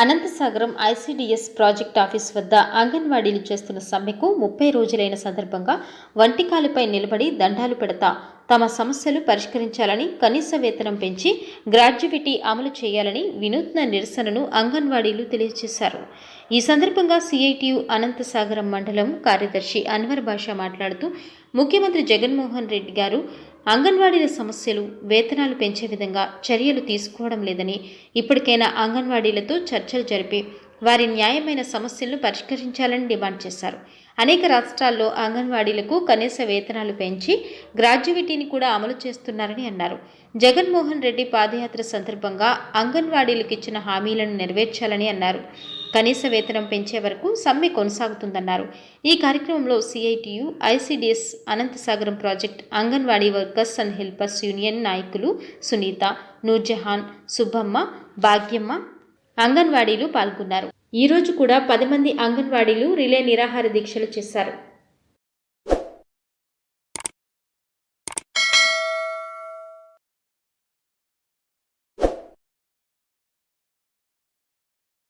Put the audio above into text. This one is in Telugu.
అనంతసాగరం ఐసీడీఎస్ ప్రాజెక్ట్ ఆఫీస్ వద్ద అంగన్వాడీలు చేస్తున్న సమ్మెకు 30 రోజులైన సందర్భంగా వంటికాలుపై నిలబడి దండాలు పెడతా తమ సమస్యలు పరిష్కరించాలని, కనీస వేతనం పెంచి గ్రాడ్యుయేటీ అమలు చేయాలని వినూత్న నిరసనను అంగన్వాడీలు తెలియజేశారు. ఈ సందర్భంగా సిఐటియు అనంతసాగరం మండలం కార్యదర్శి అన్వర్ బాషా మాట్లాడుతూ, ముఖ్యమంత్రి జగన్మోహన్ రెడ్డి గారు అంగన్వాడీల సమస్యలు, వేతనాలు పెంచే విధంగా చర్యలు తీసుకోవడం లేదని, ఇప్పటికైనా అంగన్వాడీలతో చర్చలు జరిపి వారి న్యాయమైన సమస్యలను పరిష్కరించాలని డిమాండ్ చేశారు. అనేక రాష్ట్రాల్లో అంగన్వాడీలకు కనీస వేతనాలు పెంచి గ్రాడ్యుయేటీని కూడా అమలు చేస్తున్నారని అన్నారు. జగన్మోహన్ రెడ్డి పాదయాత్ర సందర్భంగా అంగన్వాడీలకు ఇచ్చిన హామీలను నెరవేర్చాలని అన్నారు. కనీస వేతనం పెంచే వరకు సమ్మె కొనసాగుతుందన్నారు. ఈ కార్యక్రమంలో CITU, ICDS Anantasagaram project anganwadi workers and helpers union నాయకులు సునీత, నూర్జహాన్, సుబ్బమ్మ, భాగ్యమ్మ అంగన్వాడీలు పాల్గొన్నారు. ఈ రోజు కూడా 10 మంది అంగన్వాడీలు రిలే నిరాహార దీక్షలు చేశారు.